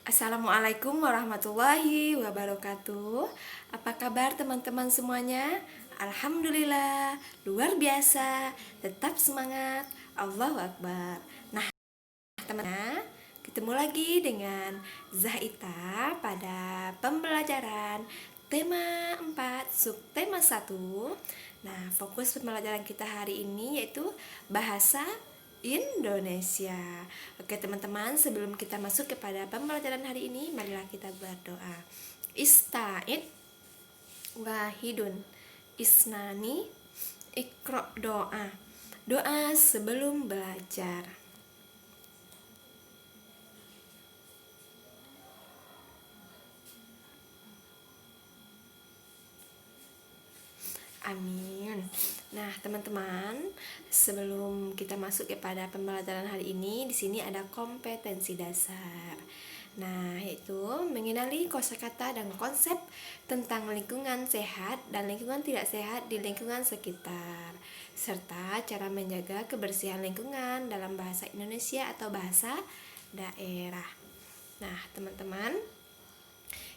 Assalamualaikum warahmatullahi wabarakatuh. Apa kabar teman-teman semuanya? Alhamdulillah, luar biasa. Tetap semangat. Allahu Akbar. Nah, teman-teman, ketemu lagi dengan Zahita pada pembelajaran tema 4 subtema 1. Nah, fokus pembelajaran kita hari ini yaitu bahasa Indonesia. Oke teman-teman, sebelum kita masuk kepada pembelajaran hari ini, marilah kita berdoa. Ista'id wahidun isnani ikro doa. Doa sebelum belajar. Amin. Nah, teman-teman, sebelum kita masuk kepada pembelajaran hari ini, di sini ada kompetensi dasar. Nah, yaitu mengenali kosakata dan konsep tentang lingkungan sehat dan lingkungan tidak sehat di lingkungan sekitar, serta cara menjaga kebersihan lingkungan dalam bahasa Indonesia atau bahasa daerah. Nah, teman-teman,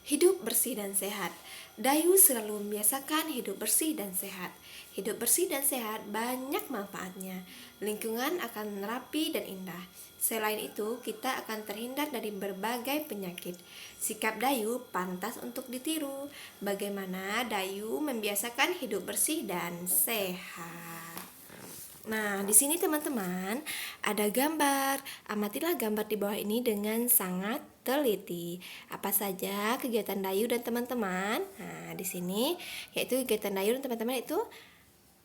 hidup bersih dan sehat. Dayu selalu membiasakan hidup bersih dan sehat. Hidup bersih dan sehat banyak manfaatnya. Lingkungan akan rapi dan indah. Selain itu, kita akan terhindar dari berbagai penyakit. Sikap Dayu pantas untuk ditiru. Bagaimana Dayu membiasakan hidup bersih dan sehat. Nah, di sini teman-teman ada gambar. Amatilah gambar di bawah ini dengan sangat teliti. Apa saja kegiatan Dayu dan teman-teman? Nah, di sini yaitu kegiatan Dayu dan teman-teman itu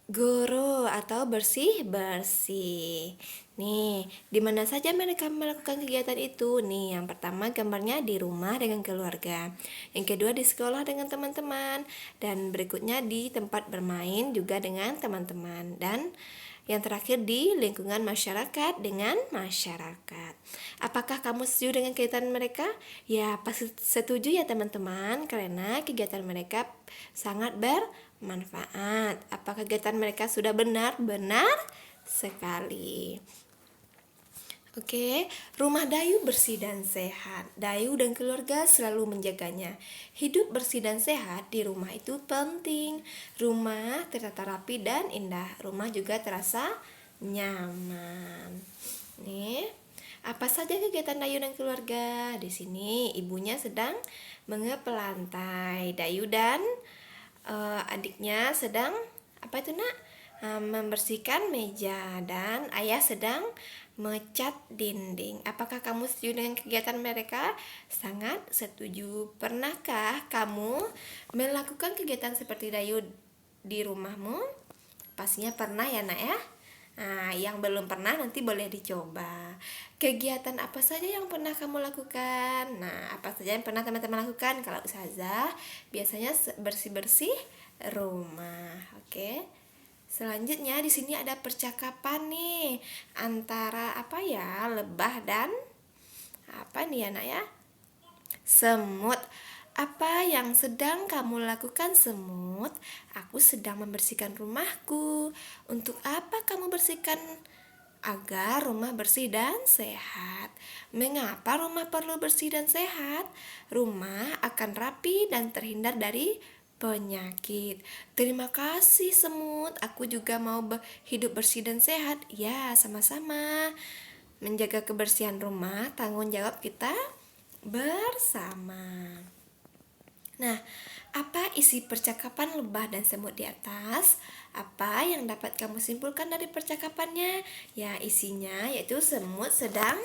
guru atau bersih-bersih. Nih, di mana saja mereka melakukan kegiatan itu? Nih, yang pertama gambarnya di rumah dengan keluarga. Yang kedua di sekolah dengan teman-teman, dan berikutnya di tempat bermain juga dengan teman-teman, dan yang terakhir di lingkungan masyarakat dengan masyarakat. Apakah kamu setuju dengan kegiatan mereka? Ya, pasti setuju ya teman-teman, karena kegiatan mereka sangat bermanfaat. Apakah kegiatan mereka sudah benar? Benar sekali. Oke, rumah Dayu bersih dan sehat. Dayu dan keluarga selalu menjaganya. Hidup bersih dan sehat di rumah itu penting. Rumah tertata rapi dan indah. Rumah juga terasa nyaman. Nih, apa saja kegiatan Dayu dan keluarga? Di sini ibunya sedang mengepel lantai. Dayu dan adiknya sedang apa itu nak? Membersihkan meja, dan ayah sedang mengecat dinding. Apakah kamu setuju dengan kegiatan mereka? Sangat setuju. Pernahkah kamu melakukan kegiatan seperti Dayu di rumahmu? Pastinya pernah ya nak ya. Nah, yang belum pernah nanti boleh dicoba. Kegiatan apa saja yang pernah kamu lakukan? Nah, apa saja yang pernah teman-teman lakukan? Kalau Ustazah biasanya bersih-bersih rumah. Oke. Selanjutnya di sini ada percakapan nih antara apa ya? Lebah dan apa nih anak ya? Semut. Apa yang sedang kamu lakukan, semut? Aku sedang membersihkan rumahku. Untuk apa kamu bersihkan? Agar rumah bersih dan sehat. Mengapa rumah perlu bersih dan sehat? Rumah akan rapi dan terhindar dari penyakit. Terima kasih semut. Aku juga mau hidup bersih dan sehat. Ya, sama-sama. Menjaga kebersihan rumah tanggung jawab kita bersama. Nah, apa isi percakapan lebah dan semut di atas? Apa yang dapat kamu simpulkan dari percakapannya? Ya, isinya yaitu semut sedang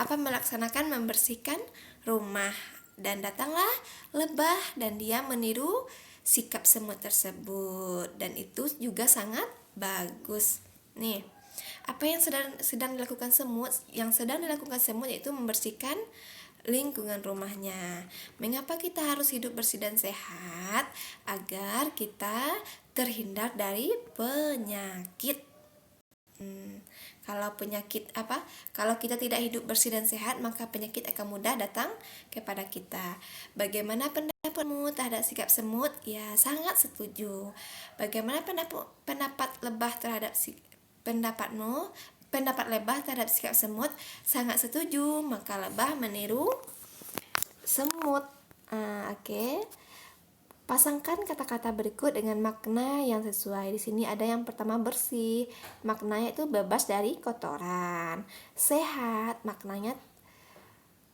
melaksanakan membersihkan rumah, dan datanglah lebah dan dia meniru sikap semut tersebut, dan itu juga sangat bagus. Nih, apa yang sedang dilakukan semut? Yang sedang dilakukan semut yaitu membersihkan lingkungan rumahnya. Mengapa kita harus hidup bersih dan sehat? Agar kita terhindar dari penyakit. Kalau penyakit apa? Kalau kita tidak hidup bersih dan sehat, maka penyakit akan mudah datang kepada kita. Bagaimana pendapatmu terhadap sikap semut? Ya, sangat setuju. Bagaimana pendapat lebah terhadap pendapatmu pendapat Lebah terhadap sikap semut? Sangat setuju, maka Lebah meniru semut. Oke. Pasangkan kata-kata berikut dengan makna yang sesuai. Di sini ada yang pertama bersih, maknanya itu bebas dari kotoran. Sehat, maknanya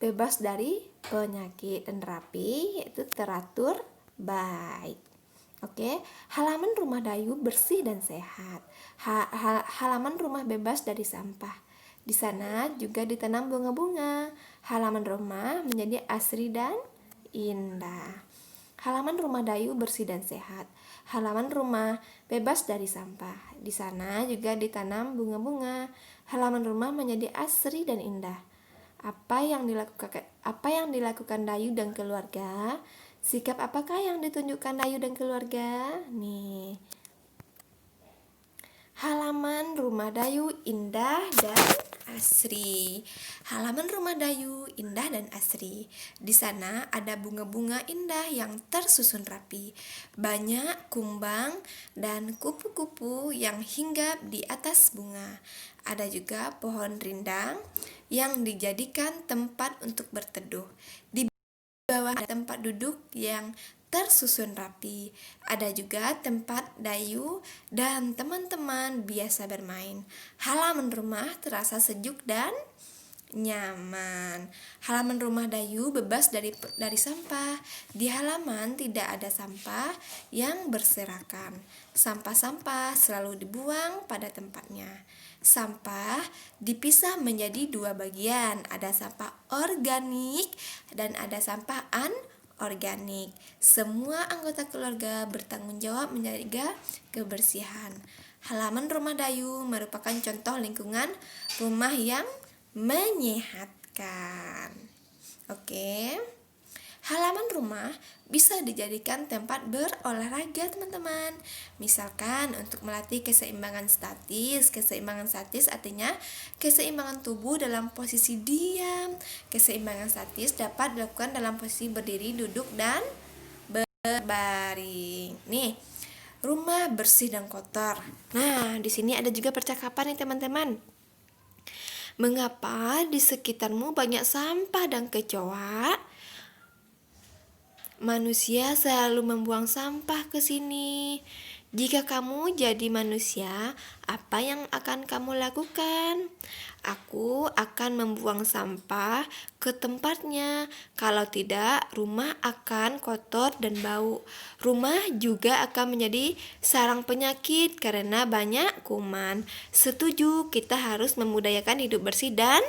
bebas dari penyakit. Dan rapi, yaitu teratur baik. Oke, halaman rumah Dayu bersih dan sehat. Halaman rumah bebas dari sampah. Di sana juga ditanam bunga-bunga. Halaman rumah menjadi asri dan indah. Halaman rumah Dayu bersih dan sehat. Halaman rumah bebas dari sampah. Di sana juga ditanam bunga-bunga. Halaman rumah menjadi asri dan indah. Apa yang dilakukan Dayu dan keluarga? Sikap apakah yang ditunjukkan Dayu dan keluarga? Nih. Halaman rumah Dayu indah dan asri. Halaman rumah Dayu indah dan asri. Di sana ada bunga-bunga indah yang tersusun rapi. Banyak kumbang dan kupu-kupu yang hinggap di atas bunga. Ada juga pohon rindang yang dijadikan tempat untuk berteduh. Di bawah ada tempat duduk yang tersusun rapi. Ada juga tempat Dayu dan teman-teman biasa bermain. Halaman rumah terasa sejuk dan nyaman. Halaman rumah Dayu bebas dari sampah. Di halaman tidak ada sampah yang berserakan. Sampah-sampah selalu dibuang pada tempatnya. Sampah dipisah menjadi dua bagian. Ada sampah organik dan ada sampah anorganik. Semua anggota keluarga bertanggung jawab menjaga kebersihan. Halaman rumah Dayu merupakan contoh lingkungan rumah yang menyehatkan. Oke. Halaman rumah bisa dijadikan tempat berolahraga, teman-teman. Misalkan untuk melatih keseimbangan statis. Keseimbangan statis artinya keseimbangan tubuh dalam posisi diam. Keseimbangan statis dapat dilakukan dalam posisi berdiri, duduk, dan berbaring. Nih, rumah bersih dan kotor. Nah, di sini ada juga percakapan nih, teman-teman. Mengapa di sekitarmu banyak sampah dan kecoa? Manusia selalu membuang sampah ke sini. Jika kamu jadi manusia, apa yang akan kamu lakukan? Aku akan membuang sampah ke tempatnya. Kalau tidak, rumah akan kotor dan bau. Rumah juga akan menjadi sarang penyakit karena banyak kuman. Setuju, kita harus memudayakan hidup bersih dan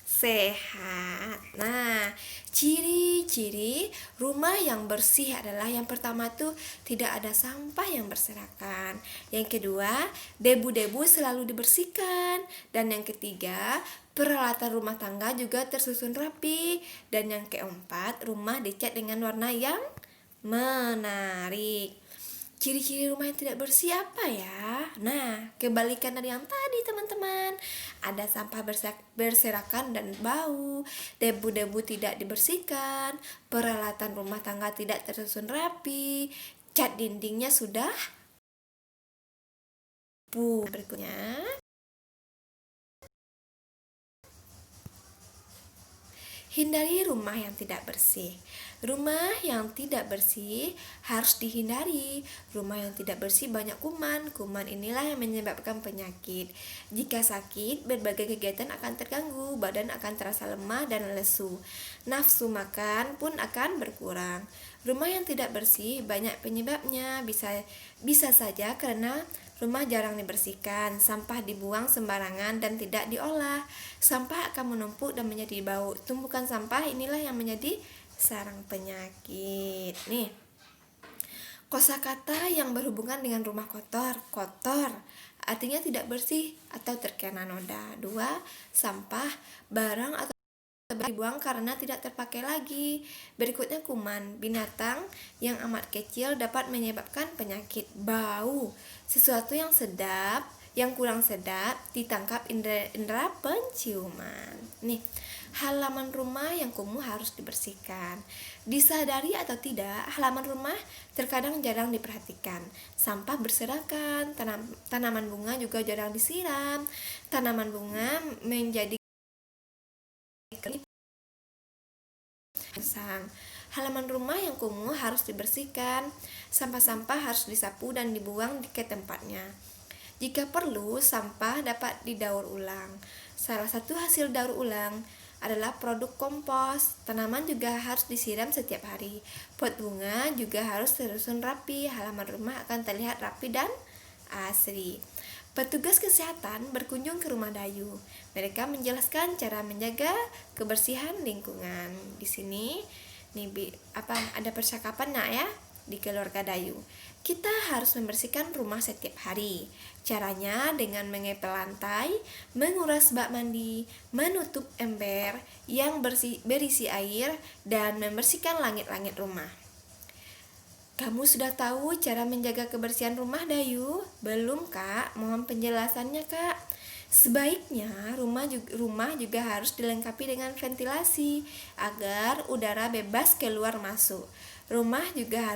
sehat. Nah, ciri-ciri rumah yang bersih adalah yang pertama tuh tidak ada sampah yang berserakan. Yang kedua, debu-debu selalu dibersihkan. Dan yang ketiga, peralatan rumah tangga juga tersusun rapi. Dan yang keempat, rumah dicat dengan warna yang menarik. Ciri-ciri rumah yang tidak bersih apa ya? Nah, kebalikan dari yang tadi, teman-teman. Ada sampah berserakan dan bau, debu-debu tidak dibersihkan, peralatan rumah tangga tidak tersusun rapi, cat dindingnya sudah berikutnya. Hindari rumah yang tidak bersih. Rumah yang tidak bersih harus dihindari. Rumah yang tidak bersih banyak kuman. Kuman inilah yang menyebabkan penyakit. Jika sakit, berbagai kegiatan akan terganggu. Badan akan terasa lemah dan lesu. Nafsu makan pun akan berkurang. Rumah yang tidak bersih banyak penyebabnya. Bisa saja karena rumah jarang dibersihkan, sampah dibuang sembarangan dan tidak diolah. Sampah akan menumpuk dan menjadi bau. Tumpukan sampah inilah yang menjadi sarang penyakit. Nih, kosakata yang berhubungan dengan rumah kotor. Kotor artinya tidak bersih atau terkena noda. 2. Sampah, barang atau dibuang karena tidak terpakai lagi. Berikutnya kuman, binatang yang amat kecil dapat menyebabkan penyakit. Bau, sesuatu yang sedap, yang kurang sedap ditangkap indera penciuman. Nih, halaman rumah yang kumuh harus dibersihkan. Disadari atau tidak, halaman rumah terkadang jarang diperhatikan. Sampah berserakan, tanaman bunga juga jarang disiram. Tanaman bunga menjadi sang. Halaman rumah yang kumuh harus dibersihkan. Sampah-sampah harus disapu dan dibuang ke tempatnya. Jika perlu, sampah dapat didaur ulang. Salah satu hasil daur ulang adalah produk kompos. Tanaman juga harus disiram setiap hari. Pot bunga juga harus tersusun rapi. Halaman rumah akan terlihat rapi dan asri. Petugas kesehatan berkunjung ke rumah Dayu. Mereka menjelaskan cara menjaga kebersihan lingkungan. Di sini ada percakapan nak ya di keluarga Dayu. Kita harus membersihkan rumah setiap hari. Caranya dengan mengepel lantai, menguras bak mandi, menutup ember yang berisi air, dan membersihkan langit-langit rumah. Kamu sudah tahu cara menjaga kebersihan rumah Dayu? Belum Kak? Mohon penjelasannya Kak. Sebaiknya rumah juga harus dilengkapi dengan ventilasi agar udara bebas keluar masuk. Rumah juga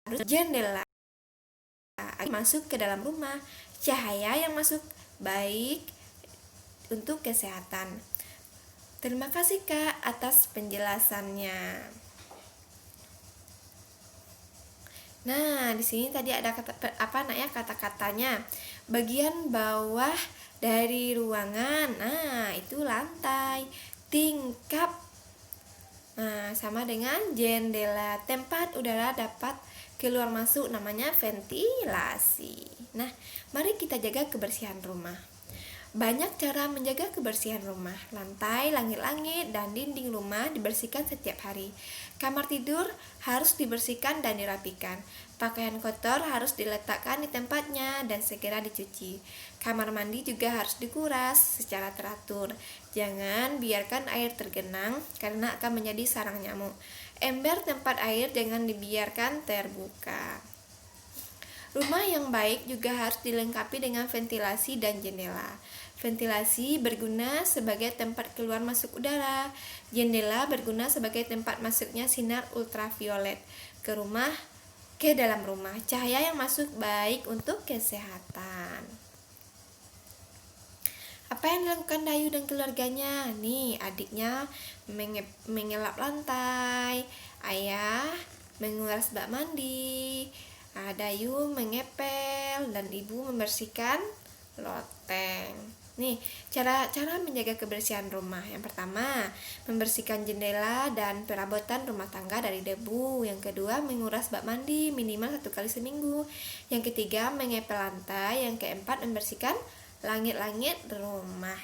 harus jendela masuk ke dalam rumah. Cahaya yang masuk baik untuk kesehatan. Terima kasih Kak atas penjelasannya. Nah, di sini tadi ada kata-katanya. Bagian bawah dari ruangan. Nah, itu lantai. Tingkap. Nah, sama dengan jendela. Tempat udara dapat keluar masuk namanya ventilasi. Nah, mari kita jaga kebersihan rumah. Banyak cara menjaga kebersihan rumah. Lantai, langit-langit, dan dinding rumah dibersihkan setiap hari. Kamar tidur harus dibersihkan dan dirapikan. Pakaian kotor harus diletakkan di tempatnya dan segera dicuci. Kamar mandi juga harus dikuras secara teratur. Jangan biarkan air tergenang karena akan menjadi sarang nyamuk. Ember tempat air jangan dibiarkan terbuka. Rumah yang baik juga harus dilengkapi dengan ventilasi dan jendela. Ventilasi berguna sebagai tempat keluar masuk udara. Jendela berguna sebagai tempat masuknya sinar ultraviolet ke dalam rumah. Cahaya yang masuk baik untuk kesehatan. Apa yang dilakukan Dayu dan keluarganya? Nih, adiknya mengelap lantai, ayah menguras bak mandi, Dayu mengepel, dan ibu membersihkan loteng. Nih, cara menjaga kebersihan rumah. Yang pertama, membersihkan jendela dan perabotan rumah tangga dari debu. Yang kedua, menguras bak mandi minimal 1 kali seminggu. Yang ketiga, mengepel lantai. Yang keempat, membersihkan langit-langit rumah.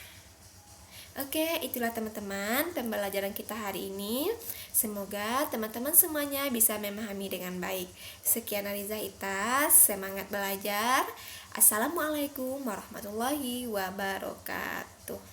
Oke, itulah teman-teman pembelajaran kita hari ini. Semoga teman-teman semuanya bisa memahami dengan baik. Sekian Ariza Itas, semangat belajar. Assalamualaikum warahmatullahi wabarakatuh.